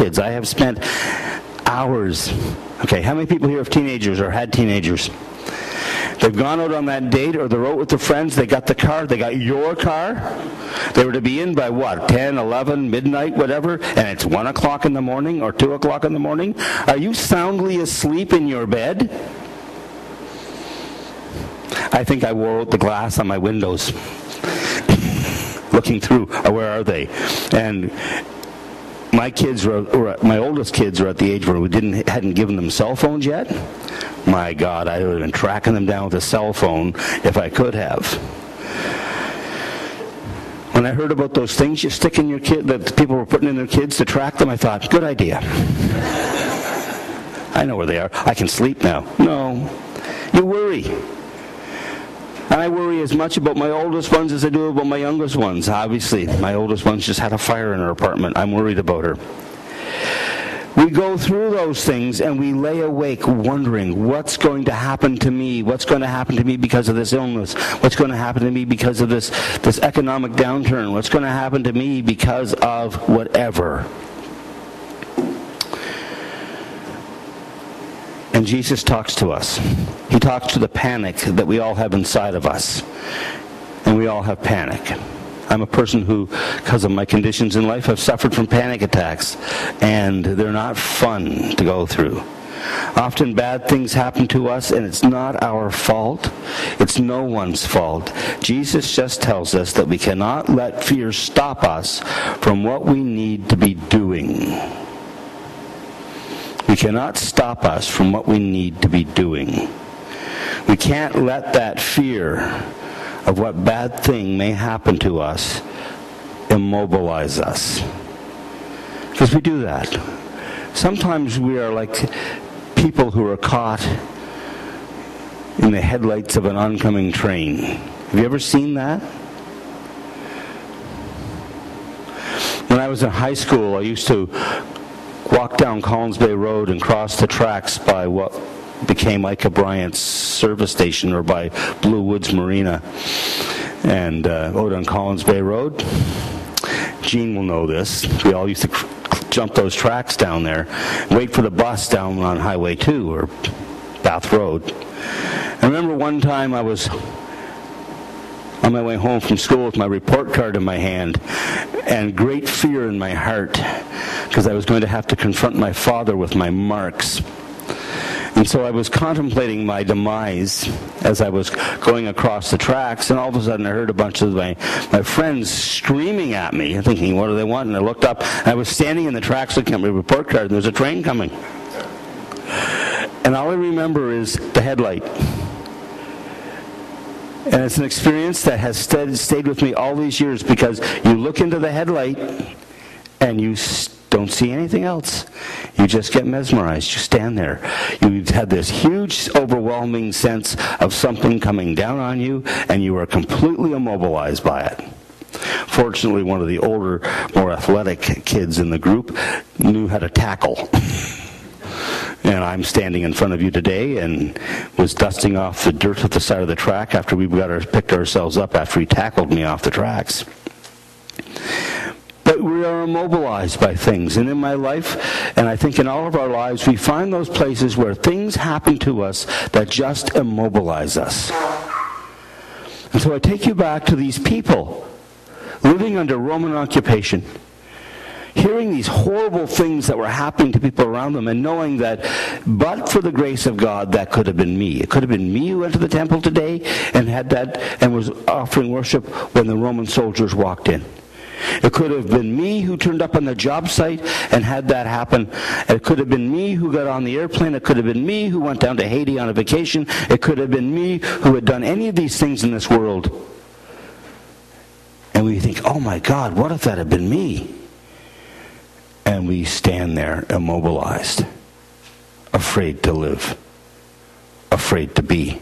kids. I have spent hours. Okay, how many people here have teenagers or had teenagers? They've gone out on that date, or they're out with their friends, they got the car, they got your car. They were to be in by what, 10, 11, midnight, whatever, and it's 1 o'clock in the morning or 2 o'clock in the morning. Are you soundly asleep in your bed? I think I wore out the glass on my windows, looking through, where are they? And my kids my oldest kids are at the age where we hadn't given them cell phones yet. My God, I would have been tracking them down with a cell phone if I could have. When I heard about those things you stick in your kid that people were putting in their kids to track them, I thought, good idea. I know where they are. I can sleep now. No, you worry. And I worry as much about my oldest ones as I do about my youngest ones. Obviously, my oldest one's just had a fire in her apartment. I'm worried about her. We go through those things and we lay awake wondering what's going to happen to me, what's going to happen to me because of this illness, what's going to happen to me because of this economic downturn, what's going to happen to me because of whatever. And Jesus talks to us. He talks to the panic that we all have inside of us. And we all have panic. I'm a person who, because of my conditions in life, have suffered from panic attacks. And they're not fun to go through. Often bad things happen to us, and it's not our fault. It's no one's fault. Jesus just tells us that we cannot let fear stop us from what we need to be doing. We cannot stop us from what we need to be doing. We can't let that fear of what bad thing may happen to us immobilize us. Because we do that. Sometimes we are like people who are caught in the headlights of an oncoming train. Have you ever seen that? When I was in high school, I used to walk down Collins Bay Road and cross the tracks by what became Ike Bryant's service station, or by Blue Woods Marina, and out on Collins Bay Road. Gene will know this. We all used to jump those tracks down there, wait for the bus down on Highway 2 or Bath Road. I remember one time I was on my way home from school with my report card in my hand and great fear in my heart because I was going to have to confront my father with my marks. And so I was contemplating my demise as I was going across the tracks, and all of a sudden I heard a bunch of my friends screaming at me, thinking, what do they want? And I looked up, and I was standing in the tracks looking at my report card, and there was a train coming. And all I remember is the headlight. And it's an experience that has stayed with me all these years, because you look into the headlight and you don't see anything else. You just get mesmerized. You stand there. You have this huge, overwhelming sense of something coming down on you, and you are completely immobilized by it. Fortunately, one of the older, more athletic kids in the group knew how to tackle. And I'm standing in front of you today and was dusting off the dirt at the side of the track after we picked ourselves up after he tackled me off the tracks. But we are immobilized by things. And in my life, and I think in all of our lives, we find those places where things happen to us that just immobilize us. And so I take you back to these people living under Roman occupation, hearing these horrible things that were happening to people around them, and knowing that but for the grace of God, that could have been me. It could have been me who went to the temple today and had that and was offering worship when the Roman soldiers walked in. It could have been me who turned up on the job site and had that happen. It could have been me who got on the airplane. It could have been me who went down to Haiti on a vacation. It could have been me who had done any of these things in this world. And we think, oh my God, what if that had been me? And we stand there immobilized, afraid to live, afraid to be.